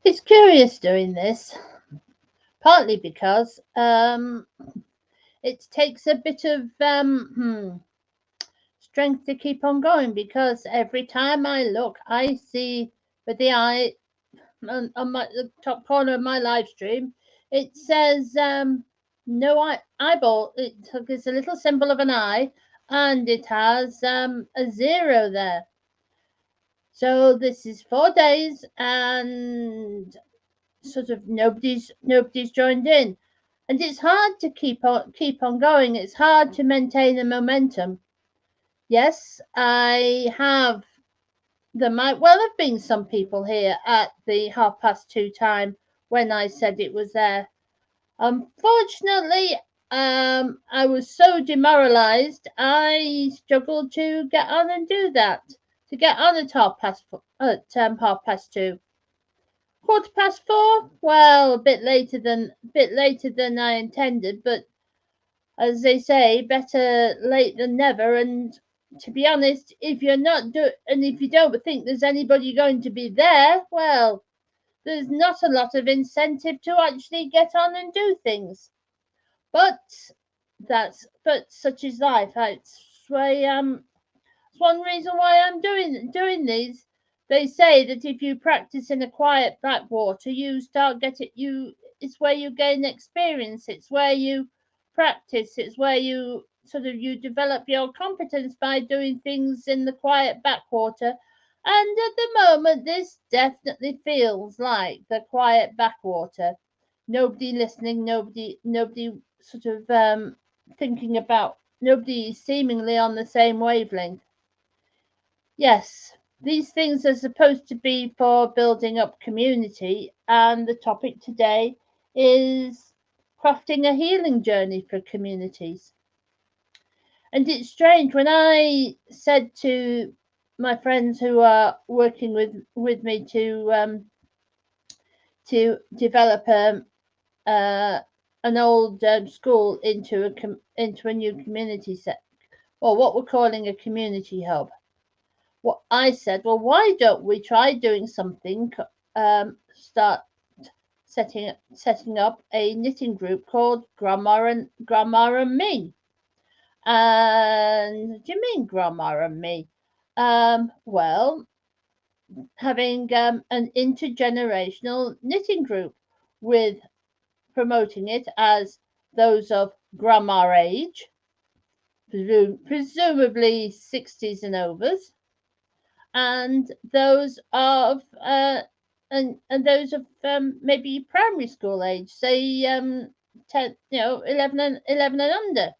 It's curious doing this, partly because it takes a bit of strength to keep on going. Because every time I look, I see with the eye on the top corner of my live stream, it says no eyeball. It's a little symbol of an eye, and it has a zero there. So this is 4 days, and sort of nobody's joined in, and it's hard to keep on going. It's hard to maintain the momentum. Yes, I have. There might well have been some people here at the 2:30 time when I said it was there. Unfortunately, I was so demoralized, I struggled to get on and do that. To get on at 2:30. 4:15. Well, a bit later than I intended, but as they say, better late than never. And to be honest, if you don't think there's anybody going to be there, well, there's not a lot of incentive to actually get on and do things. But but such is life. It's one reason why I'm doing these. They say that if you practice in a quiet backwater, you start getting you. It's where you gain experience. It's where you practice. It's where you develop your competence by doing things in the quiet backwater. And at the moment, this definitely feels like the quiet backwater. Nobody listening. Nobody sort of thinking about. Nobody seemingly on the same wavelength. Yes, these things are supposed to be for building up community, and the topic today is crafting a healing journey for communities. And it's strange when I said to my friends who are working with me to develop uh, an old school into a new community set, or what we're calling a community hub. What I said, well, why don't we try doing something? Start setting up a knitting group called Grandma and Me. And what do you mean, Grandma and Me? Well, having an intergenerational knitting group with promoting it as those of grandma age, presumably 60s and overs, and those of those of maybe primary school age, say 10, 11 and under,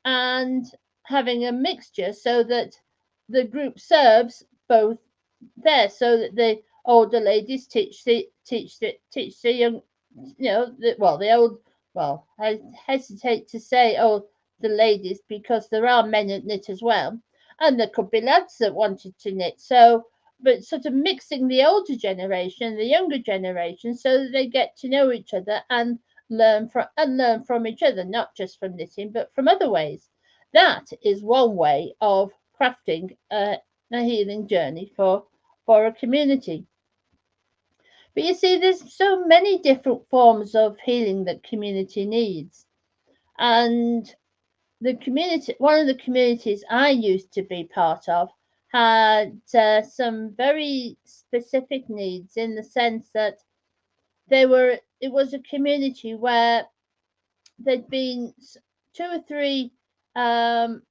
and having a mixture so that the group serves both there, so that the older ladies teach the young, the old, well, I hesitate to say, the ladies, because there are men that knit as well, and there could be lads that wanted to knit. So, but sort of mixing the older generation and the younger generation, so that they get to know each other and learn from each other, not just from knitting, but from other ways. That is one way of crafting a healing journey for a community. But you see, there's so many different forms of healing that community needs. And one of the communities I used to be part of, had some very specific needs, in the sense that it was a community where there'd been two or three, um,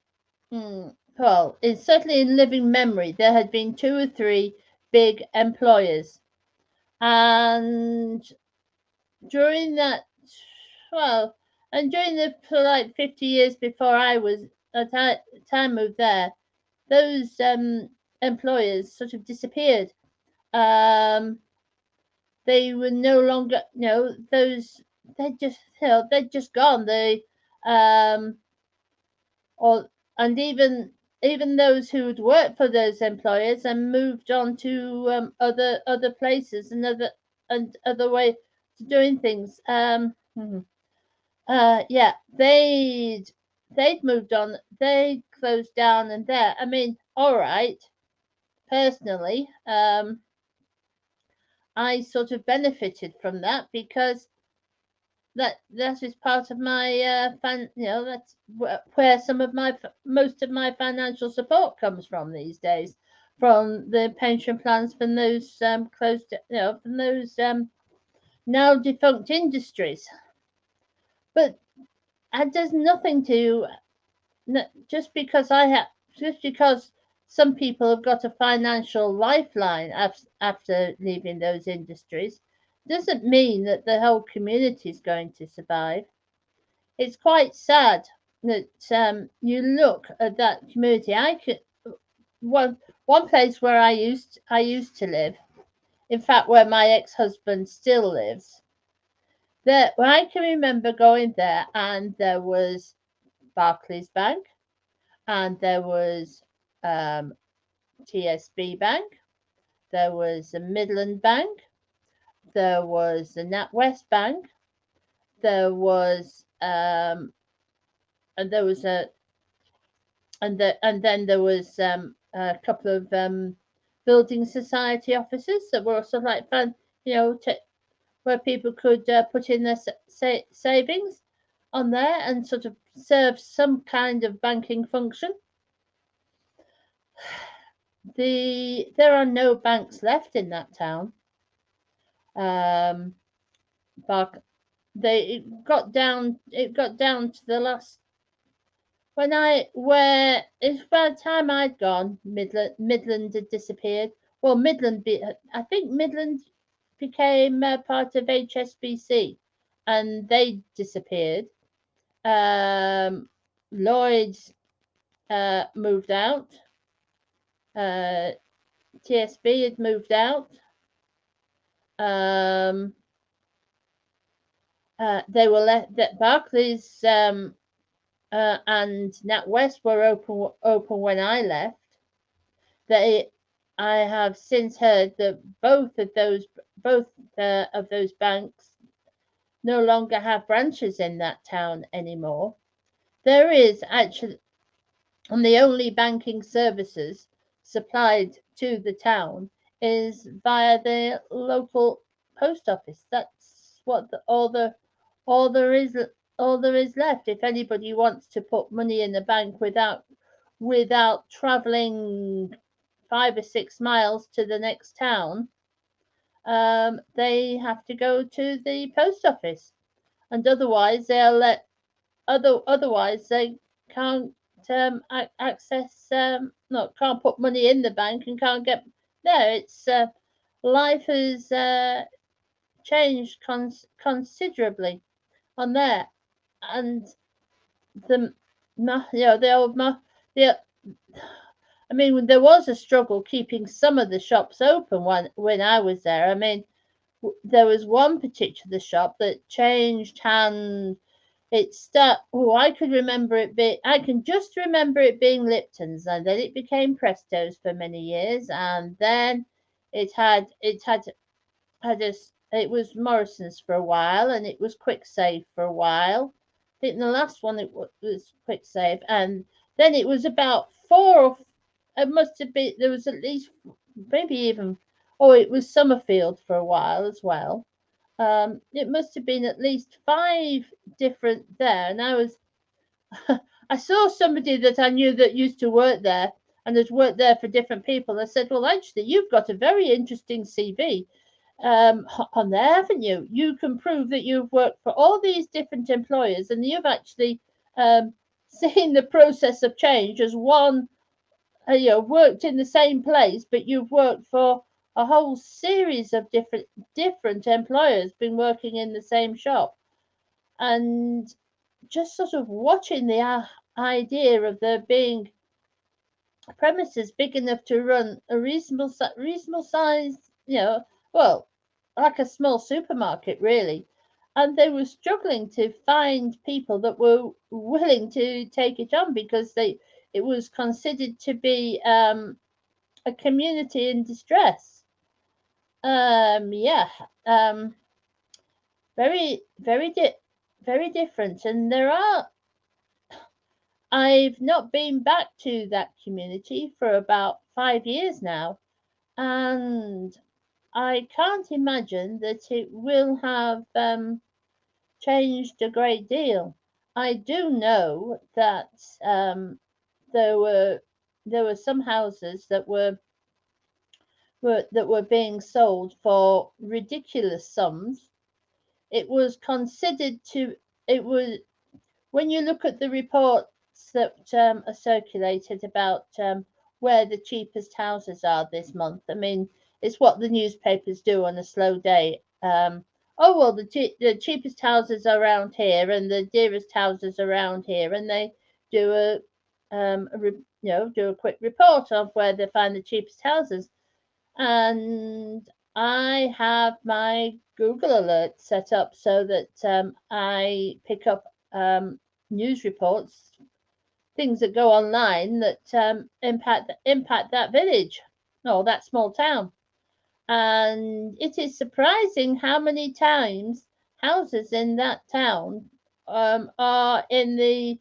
well, it's certainly in living memory, there had been two or three big employers. And during that, well, and during the for like 50 years before I moved there, those employers sort of disappeared. Um, they were no longer, those they'd just gone. Um, or and even those who'd worked for those employers and moved on to other places and other way to doing things. Yeah, they'd moved on. They closed down, and there. I mean, all right. Personally, I sort of benefited from that because that is part of my that's where some of my most of my financial support comes from these days, from the pension plans from those closed, from those now defunct industries. But it does nothing to just because just because some people have got a financial lifeline after leaving those industries doesn't mean that the whole community is going to survive. It's quite sad that you look at that community. I could one place where I used to live. In fact, where my ex-husband still lives. There, I can remember going there, and there was Barclays Bank, and there was um, TSB Bank, there was the Midland Bank, there was the NatWest Bank, there was and there was a and then there was a couple of building society offices that were also like fun, where people could put in their savings on there and sort of serve some kind of banking function. There are no banks left in that town. But it got down to the last where it's by the time I'd gone, Midland had disappeared. Well, I think Midland became part of HSBC, and they disappeared. Lloyd's moved out. TSB had moved out. They were left. That Barclays and NatWest were open when I left. I have since heard that both of those banks no longer have branches in that town anymore. There is actually, and the only banking services supplied to the town is via the local post office. That's what all there is left. If anybody wants to put money in the bank without traveling 5 or 6 miles to the next town, they have to go to the post office, and otherwise they can't access, can't put money in the bank and can't get there. It's life has changed considerably on there, and the old the I mean, there was a struggle keeping some of the shops open when I was there. I mean, there was one particular shop that changed hands. I could remember I can just remember it being Lipton's, and then it became Presto's for many years, and then it was Morrison's for a while, and it was Quick Save for a while. I think the last one was Quick Save, and then it was about it must have been, there was at least maybe even, it was Summerfield for a while as well. It must have been at least 5 different there, and I saw somebody that I knew that used to work there and has worked there for different people. I said, well, actually, you've got a very interesting CV on there, haven't you? You can prove that you've worked for all these different employers, and you've actually seen the process of change as one. Worked in the same place, but you've worked for a whole series of different employers, been working in the same shop, and just sort of watching the idea of there being premises big enough to run a reasonable size, well, like a small supermarket, really. And they were struggling to find people that were willing to take it on because it was considered to be a community in distress. Yeah, very, very different. And I've not been back to that community for about 5 years now, and I can't imagine that it will have changed a great deal. I do know that there were some houses that were being sold for ridiculous sums. It was considered to it was when you look at the reports that are circulated about where the cheapest houses are this month. I mean, it's what the newspapers do on a slow day. Oh well, the cheapest houses are around here, and the dearest houses around here, and they do do a quick report of where they find the cheapest houses. And I have my Google Alert set up so that I pick up news reports, things that go online that impact that village or that small town. And it is surprising how many times houses in that town are in the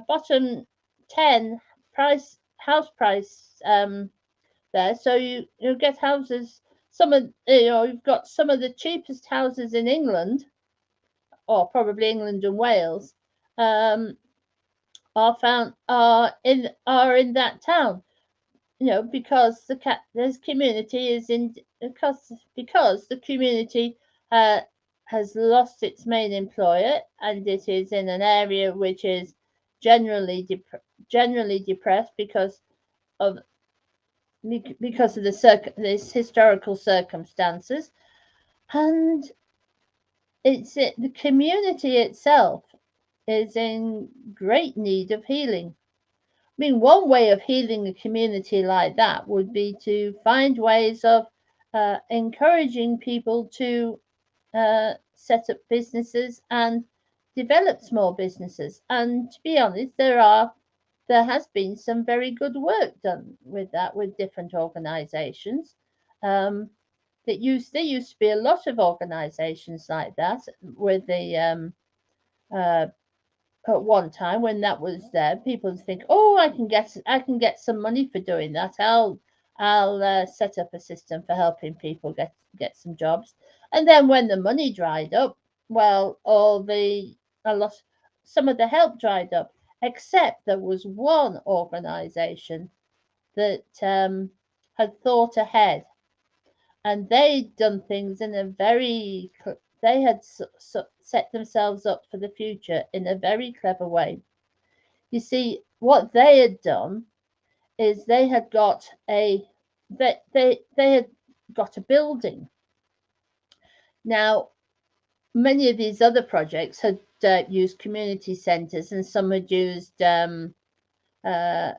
bottom 10 house price there. So you get houses. You've got some of the cheapest houses in England, or probably England and Wales, um, are in that town. Because this community is in because the community uh, has lost its main employer, and it is in an area which is generally depressed of because of this historical circumstances, and the community itself is in great need of healing. I mean, one way of healing a community like that would be to find ways of encouraging people to set up businesses and develop small businesses. And to be honest, there has been some very good work done with that with different organisations. Um, there used to be a lot of organisations like that with the uh, at one time when that was there. People think, oh, I can get some money for doing that. I'll set up a system for helping people get some jobs. And then when the money dried up, well, a lot some of the help dried up, except there was one organisation that had thought ahead, and they'd done things in a very they had set themselves up for the future in a very clever way. You see, what they had done is they had got they had got a building. Now, many of these other projects had used community centres, and some had used uh,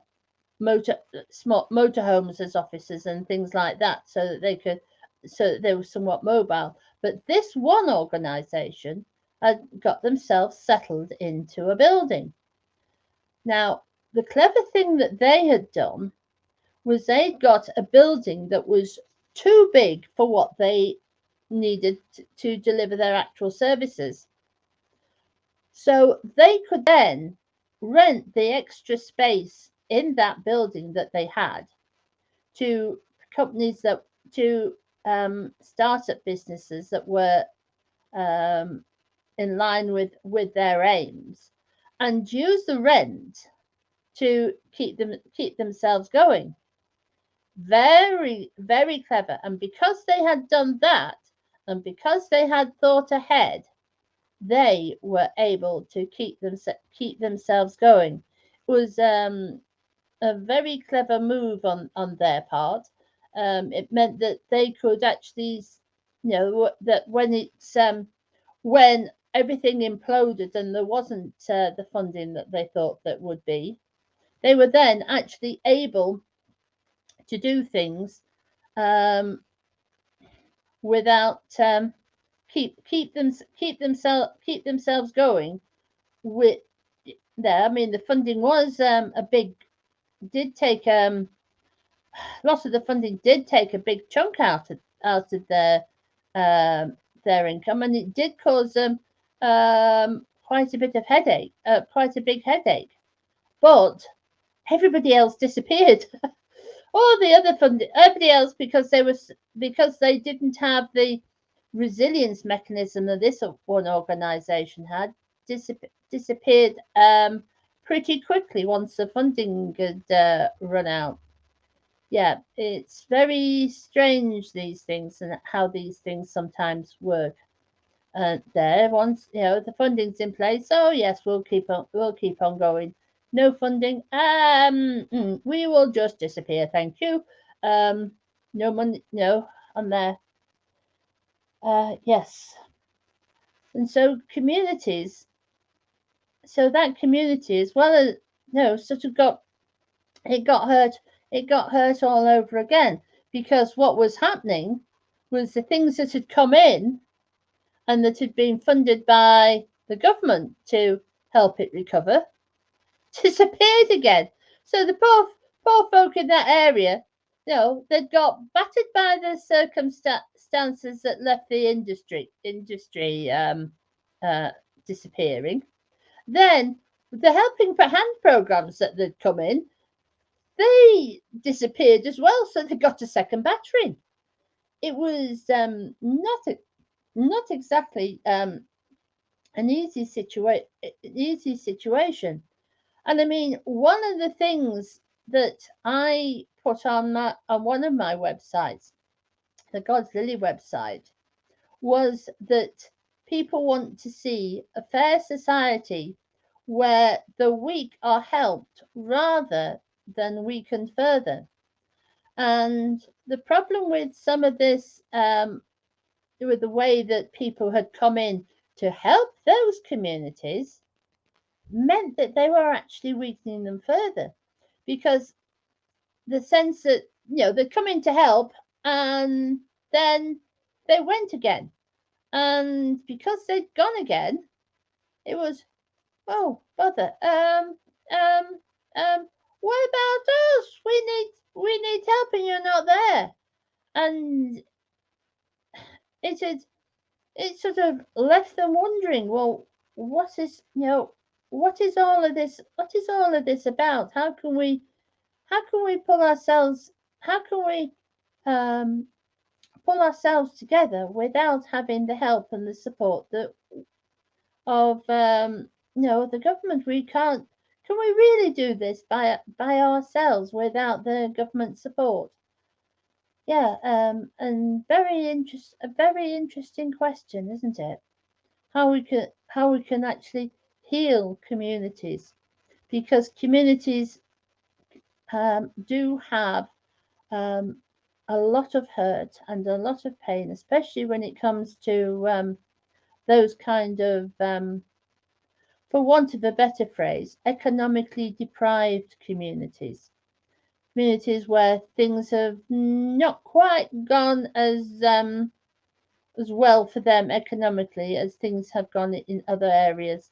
small motorhomes as offices and things like that, so that they were somewhat mobile. But this one organisation had got themselves settled into a building. Now, the clever thing that they had done was they'd got a building that was too big for what they needed to deliver their actual services. So they could then rent the extra space in that building that they had to companies to startup businesses that were um, in line with their aims, and use the rent to keep themselves going. Very, very clever. And because they had done that, and because they had thought ahead, they were able to keep themselves going. It was a very clever move on their part. It meant that they could actually, that when everything imploded and there wasn't the funding that they thought that would be, they were then actually able to do things um, without keep themselves going with there. I mean, the funding was a big did take lots of the funding did take a big chunk out of their income, and it did cause them quite a bit of headache, quite a big headache. But everybody else disappeared. All the other funding, everybody else, because they didn't have the resilience mechanism that this one organisation had, disappeared pretty quickly once the funding had run out. Yeah, it's very strange, these things, and how these things sometimes work. There, once the funding's in place, oh yes, we'll keep on going. No funding, we will just disappear. Thank you. No money, no, on there. Yes, and so communities, so that community as well as sort of got hurt. It got hurt all over again, because what was happening was the things that had come in and that had been funded by the government to help it recover disappeared again. So the poor folk in that area, they'd got battered by the circumstances that left the industry disappearing. Then the helping hand programs that had come in, they disappeared as well. So they got a second battering. It was not exactly an easy situation. And I mean, one of the things that I put on one of my websites, the God's Lily website, was that people want to see a fair society where the weak are helped rather than weakened further. And the problem with some of this, with the way that people had come in to help those communities, meant that they were actually weakening them further, because the sense that they'd come in to help and then they went again, and because they'd gone again, it was, oh bother, what about us? We need help and you're not there. And it sort of left them wondering, well, what is all of this? What is all of this about? How can we pull ourselves? How can we um, pull ourselves together without having the help and the support of the government? We can't. Can we really do this by ourselves without the government support? Yeah, and a very interesting question, isn't it? How we can actually heal communities, because communities do have um, a lot of hurt and a lot of pain, especially when it comes to those kind of, for want of a better phrase, economically deprived communities. Communities where things have not quite gone as well for them economically as things have gone in other areas.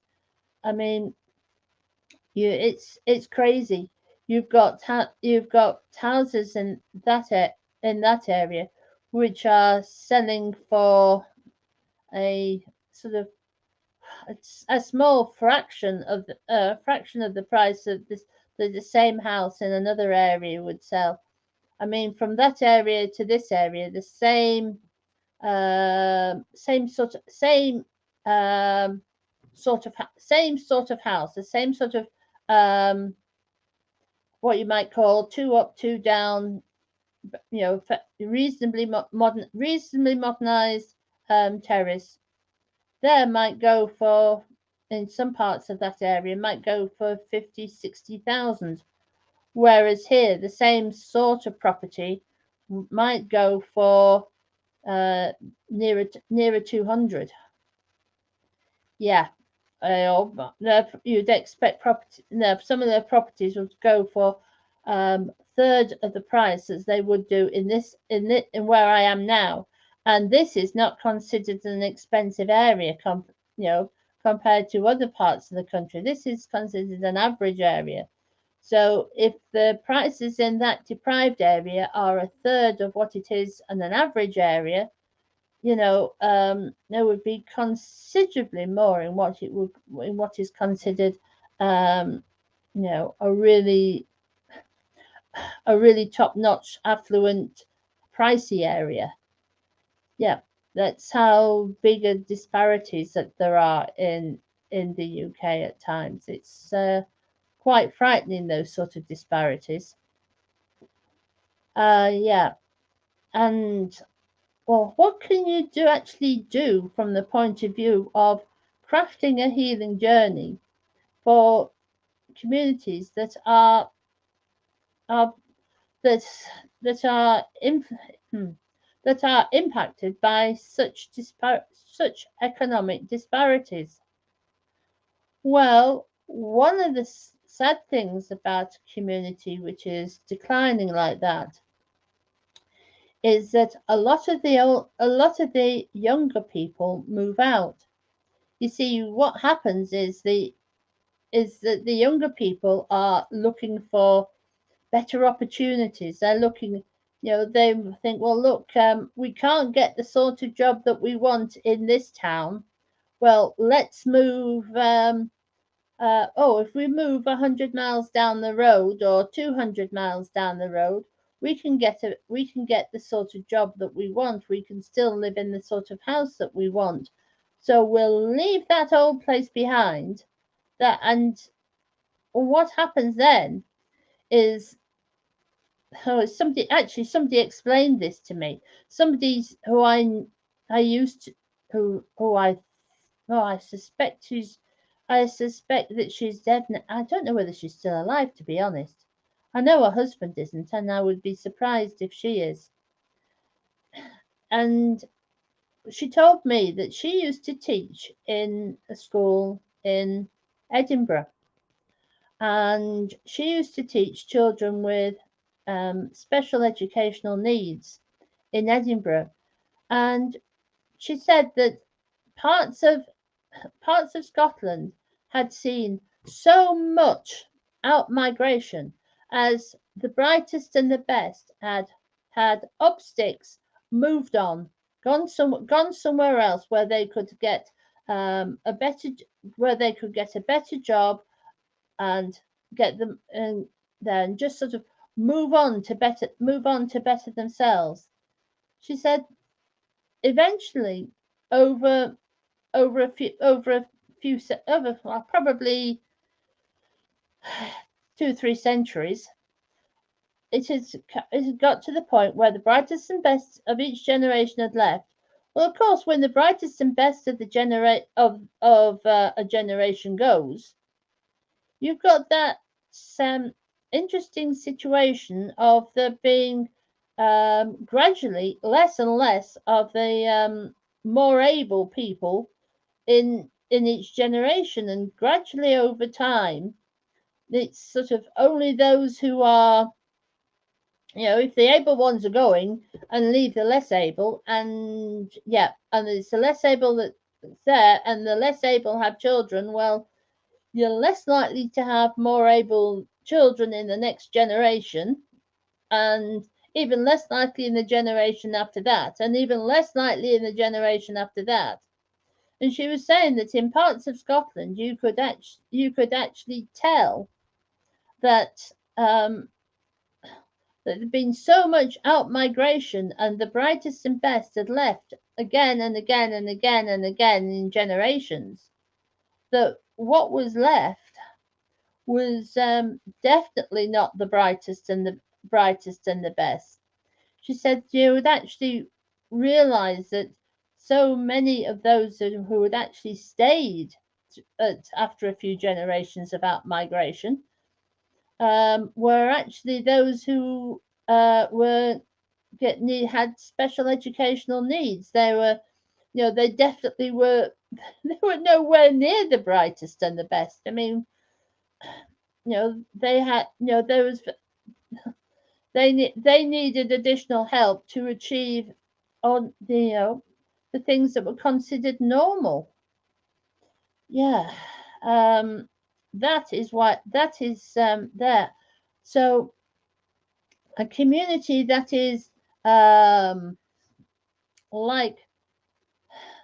I mean, it's crazy. You've got houses in that area which are selling for a sort of a small fraction of the price of the same house in another area would sell. I mean, from that area to this area, the same sort of house, the same sort of um, what you might call two up, two down, reasonably modernized terrace. There might go for, in some parts of that area, might go for 50, 60,000. Whereas here, the same sort of property might go for nearer 200. Yeah, you'd expect some of their properties would go for third of the price as they would do in where I am now, and this is not considered an expensive area, compared to other parts of the country. This is considered an average area. So if the prices in that deprived area are a third of what it is in an average area, there would be considerably more in what is considered, a really a really top-notch, affluent, pricey area. Yeah, that's how bigger disparities that there are in the UK at times. It's quite frightening, those sort of disparities. Yeah, and well, what can you do actually do from the point of view of crafting a healing journey for communities are that that are hmm, that are impacted by such economic disparities? Well, one of the sad things about a community which is declining like that is that a lot of the younger people move out. You see, what happens is that the younger people are looking for better opportunities. They're looking, they think, well, look, we can't get the sort of job that we want in this town. Well, let's move. If we move 100 miles down the road or 200 miles down the road, we can get the sort of job that we want. We can still live in the sort of house that we want. So we'll leave that old place behind. And what happens then is, somebody explained this to me. Somebody who I used to who I oh I suspect that she's dead. I don't know whether she's still alive, to be honest. I know her husband isn't, and I would be surprised if she is. And she told me that she used to teach in a school in Edinburgh, and she used to teach children with special educational needs in Edinburgh. And she said that parts of parts of Scotland had seen so much out migration as the brightest and the best had up sticks, moved on, gone somewhere else where they could get a better where they could get a better job and get them and then just sort of move on to better themselves. She said eventually over over a few over well, probably 2 or 3 centuries, it had got to the point where the brightest and best of each generation had left. Well, of course, when the brightest and best of the a generation goes, you've got that some interesting situation of there being gradually less and less of the more able people in each generation, and gradually over time it's sort of only those who are, if the able ones are going and leave the less able, and yeah, and it's the less able that's there, and the less able have children. Well, you're less likely to have more able children in the next generation, and even less likely in the generation after that, and even less likely in the generation after that. And she was saying that in parts of Scotland, you could actually tell that that there'd been so much out migration, and the brightest and best had left again and again and again and again in generations. That what was left was definitely not the brightest and the best. She said you would actually realise that so many of those who had actually stayed after a few generations of out migration were actually those who had special educational needs. They were, they definitely were. They were nowhere near the brightest and the best. I mean, they had, there was they needed additional help to achieve on the things that were considered normal. Yeah, um, that is there. So a community that is like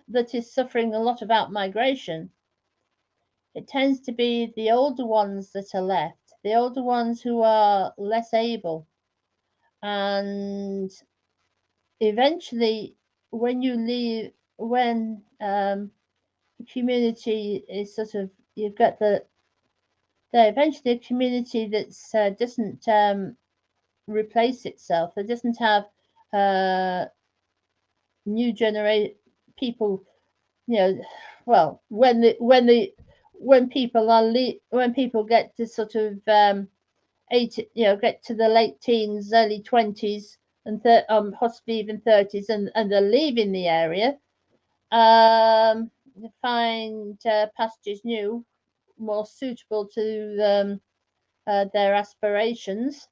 that is suffering a lot of out migration, it tends to be the older ones that are left, the older ones who are less able. And eventually, when you leave, when the community is sort of, you've got eventually a community that doesn't replace itself. That doesn't have new generation people. You know, well, when people when people get to sort of get to the late teens, early 20s, and possibly even 30s, and they're leaving the area, find pastures new, more suitable to their aspirations.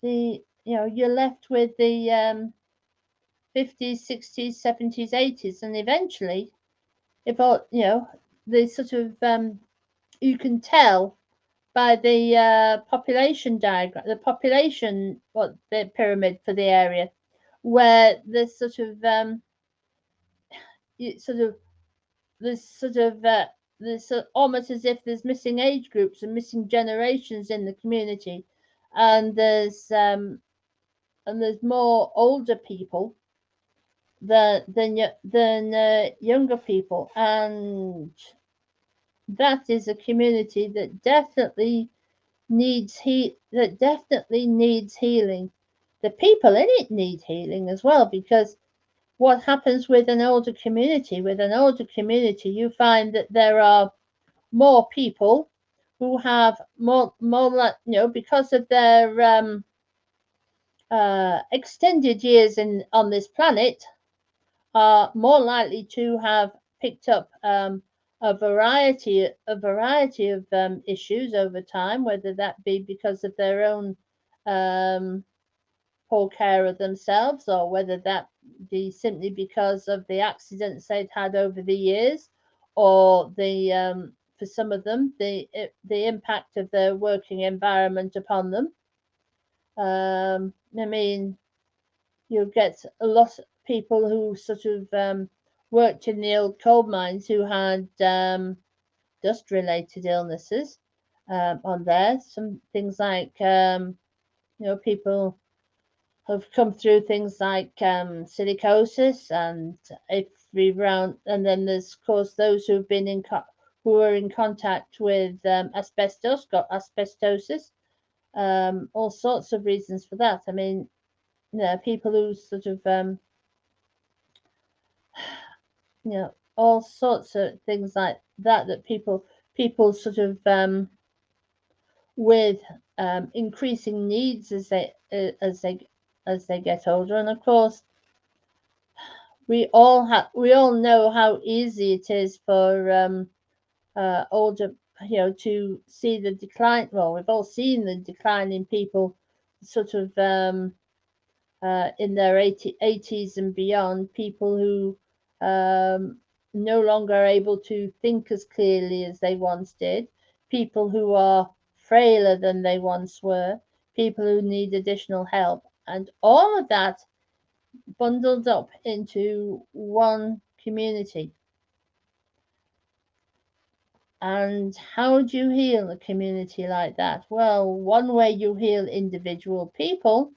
You're left with the 50s, 60s, 70s, 80s, and eventually, if all the sort of you can tell by the population diagram, the pyramid for the area, where there's sort of there's almost as if there's missing age groups and missing generations in the community, and there's more older people than younger people, and that is a community that definitely needs healing. The people in it need healing as well, because what happens with an older community? With an older community, you find that there are more people who have more, because of their extended years on this planet, are more likely to have picked up a variety of issues over time, whether that be because of their own poor care of themselves, or whether that be simply because of the accidents they've had over the years, or the for some of them the impact of their working environment upon them. I mean, you'll get a lot of people who sort of worked in the old coal mines who had dust-related illnesses on there. Some things like people have come through things like silicosis, and and then there's of course those who've been who are in contact with asbestos, got asbestosis. All sorts of reasons for that. I mean, people who sort of all sorts of things like that people sort of with increasing needs as they get older. And of course, we all know how easy it is for older to see the decline. Well, we've all seen the decline in people sort of in their 80s and beyond, people who no longer are able to think as clearly as they once did, people who are frailer than they once were, people who need additional help, and all of that bundled up into one community. And how do you heal a community like that? Well, one way you heal individual people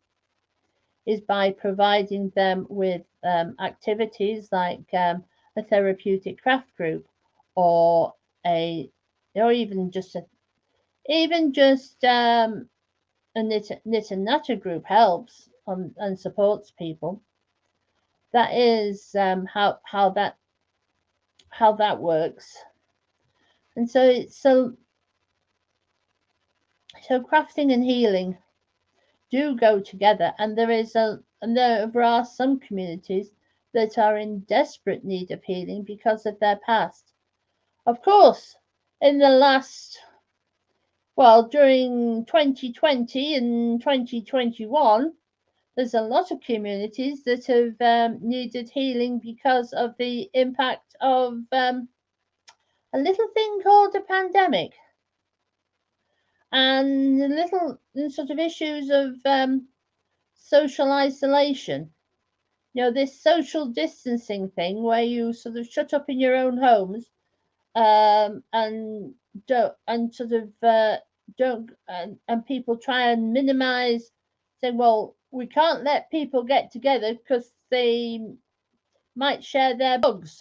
is by providing them with activities like a therapeutic craft group, or even just a knit and natter group helps and supports people. That is how that works. And so crafting and healing do go together, and there are some communities that are in desperate need of healing because of their past. Of course, in the during 2020 and 2021, there's a lot of communities that have needed healing because of the impact of a little thing called a pandemic, and little sort of issues of social isolation. This social distancing thing where you sort of shut up in your own homes, and don't and sort of don't and people try and minimize, say, well, we can't let people get together because they might share their bugs.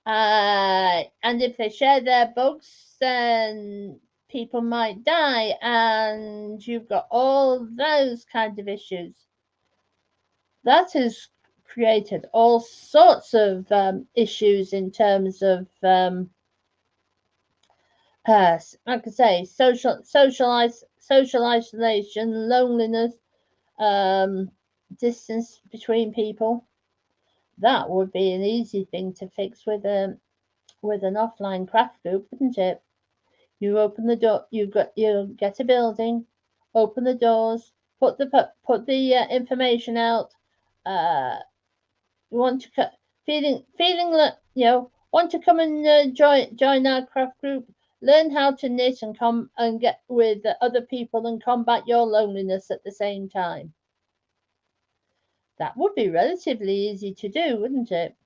And if they share their bugs, then people might die, and you've got all those kind of issues. That has created all sorts of issues in terms of, like I say, social isolation, loneliness, um, distance between people. That would be an easy thing to fix with an offline craft group, wouldn't it? You open the door. You get a building, open the doors, put the information out. Uh, you want to feeling that want to come and join our craft group. Learn how to knit and come and get with other people and combat your loneliness at the same time. That would be relatively easy to do, wouldn't it?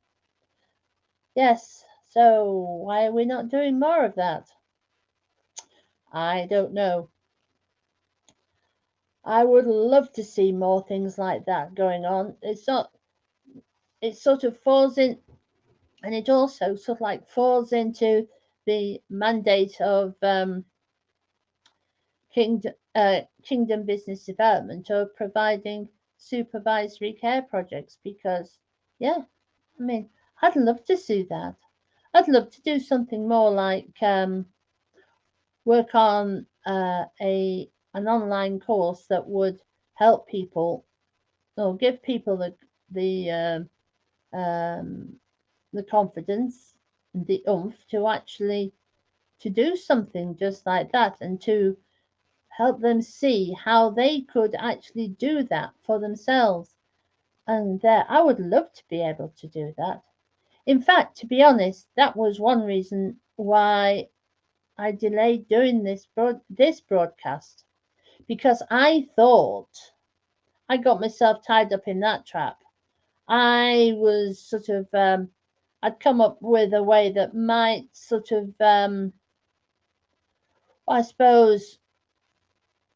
Yes. So why are we not doing more of that? I don't know. I would love to see more things like that going on. It sort of falls in, and it also sort of like falls into the mandate of Kingdom Business Development of providing supervisory care projects because, yeah, I mean, I'd love to see that. I'd love to do something more like work on an online course that would help people or give people the um, the confidence and the oomph to actually to do something just like that and to help them see how they could actually do that for themselves. And I would love to be able to do that. In fact, to be honest, that was one reason why I delayed doing this broadcast because I thought I got myself tied up in that trap. I was sort of I'd come up with a way that might sort of I suppose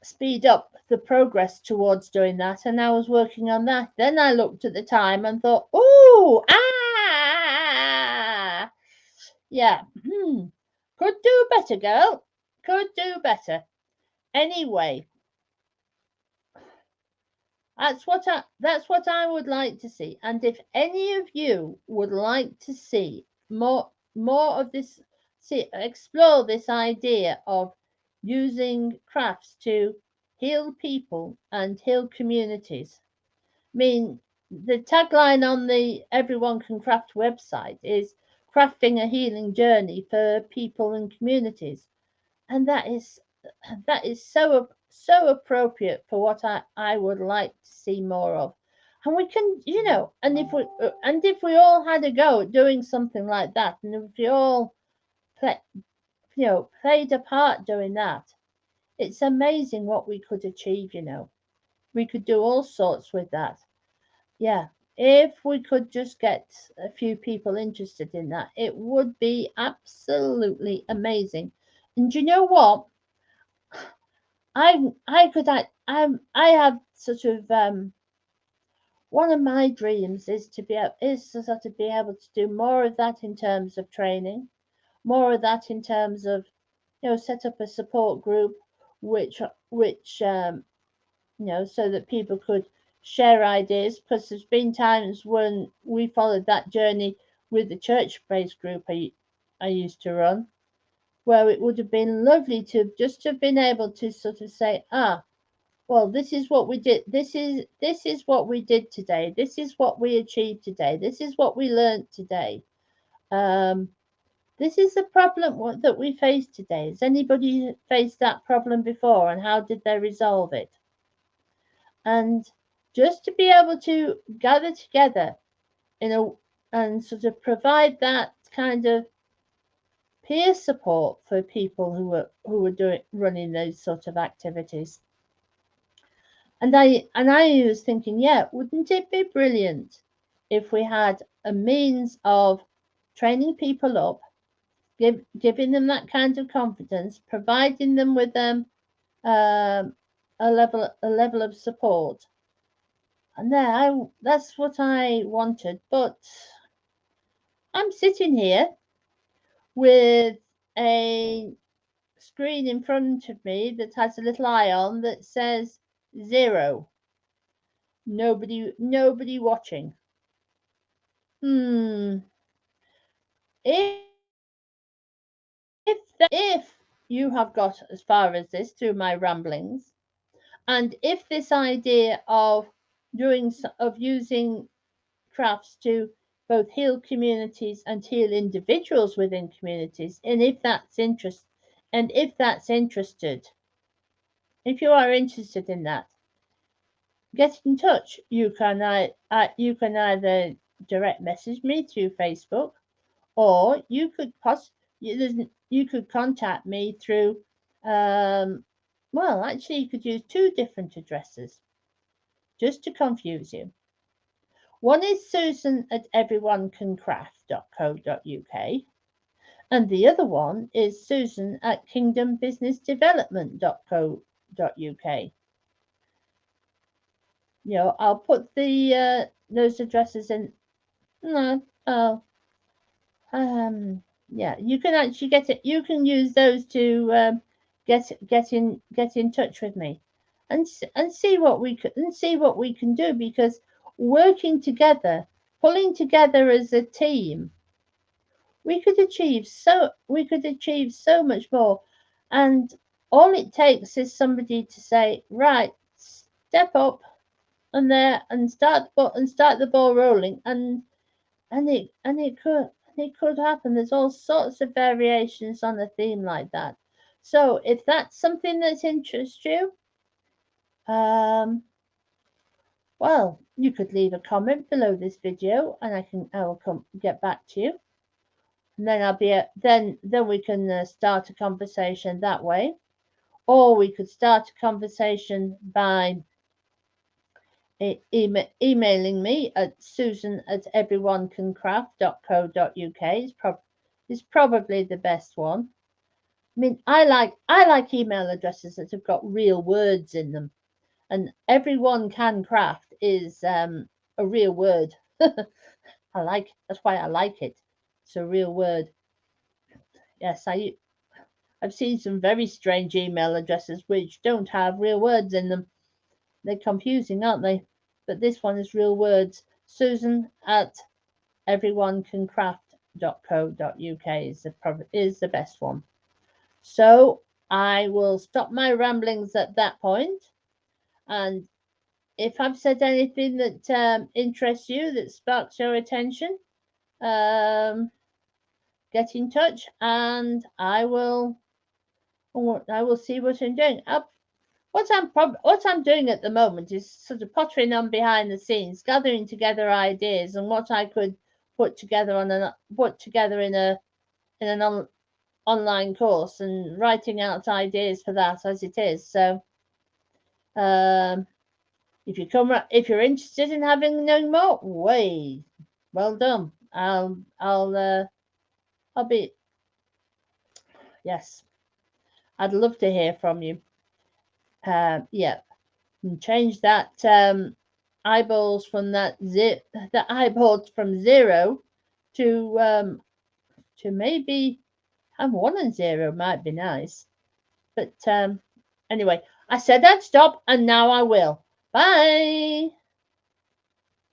speed up the progress towards doing that, and I was working on that. Then I looked at the time and thought, "Ooh, yeah, could do better, girl. Could do better." Anyway, that's what I would like to see. And if any of you would like to see more of this, explore this idea of using crafts to heal people and heal communities. I mean, the tagline on the Everyone Can Craft website is crafting a healing journey for people and communities. And that is so appropriate for what I would like to see more of. And we can, and if we all had a go at doing something like that, and if we all play, played a part doing that, it's amazing what we could achieve. We could do all sorts with that. Yeah, if we could just get a few people interested in that, it would be absolutely amazing. And you know what? I have sort of one of my dreams is to sort of be able to do more of that in terms of training, more of that in terms of set up a support group which so that people could share ideas because there's been times when we followed that journey with the church-based group I used to run where it would have been lovely to just have been able to sort of say, well, this is what we did. This is what we did today. This is what we achieved today. This is what we learned today. Um, this is the problem that we faced today. Has anybody faced that problem before, and how did they resolve it? And just to be able to gather together in a and sort of provide that kind of peer support for people who were doing running those sort of activities. And I was thinking, yeah, wouldn't it be brilliant if we had a means of training people up giving them that kind of confidence, providing them with a level of support. And that's what I wanted. But I'm sitting here with a screen in front of me that has a little eye on that says 0. Nobody watching. If you have got as far as this through my ramblings, and if this idea of using crafts to both heal communities and heal individuals within communities, and if that's interested, if you are interested in that, get in touch. You can either direct message me through Facebook, or you could contact me through. Well, actually, you could use 2 different addresses just to confuse you. One is susan@everyonecancraft.co.uk, and the other one is susan@kingdombusinessdevelopment.co.uk. I'll put those addresses in. No, yeah, you can actually get it. You can use those to get in touch with me, and see what we can do, because working together, pulling together as a team, we could achieve so much more. And all it takes is somebody to say, right, step up and start the ball rolling, and it could happen. There's all sorts of variations on a theme like that. So if that's something that interests you, well, you could leave a comment below this video, and I will get back to you, and then we can start a conversation that way, or we could start a conversation by emailing me at susan@everyonecancraft.co.uk is probably the best one. I mean, I like email addresses that have got real words in them, and everyone can craft is a real word. That's why I like it. It's a real word. Yes, I've seen some very strange email addresses which don't have real words in them. They're confusing, aren't they? But this one is real words. susan@everyonecancraft.co.uk is the best one. So I will stop my ramblings at that point, and if I've said anything that interests you, that sparks your attention, get in touch, and I will see what I'm doing. What I'm doing at the moment is sort of pottering on behind the scenes, gathering together ideas and what I could put together in an online course, and writing out ideas for that as it is. So, if you're interested in knowing more, well done. I'll be, yes, I'd love to hear from you. Yeah, and change that eyeballs from eyeballs from 0 to maybe have 1 and 0 might be nice. But anyway, I said I'd stop, and now I will. Bye.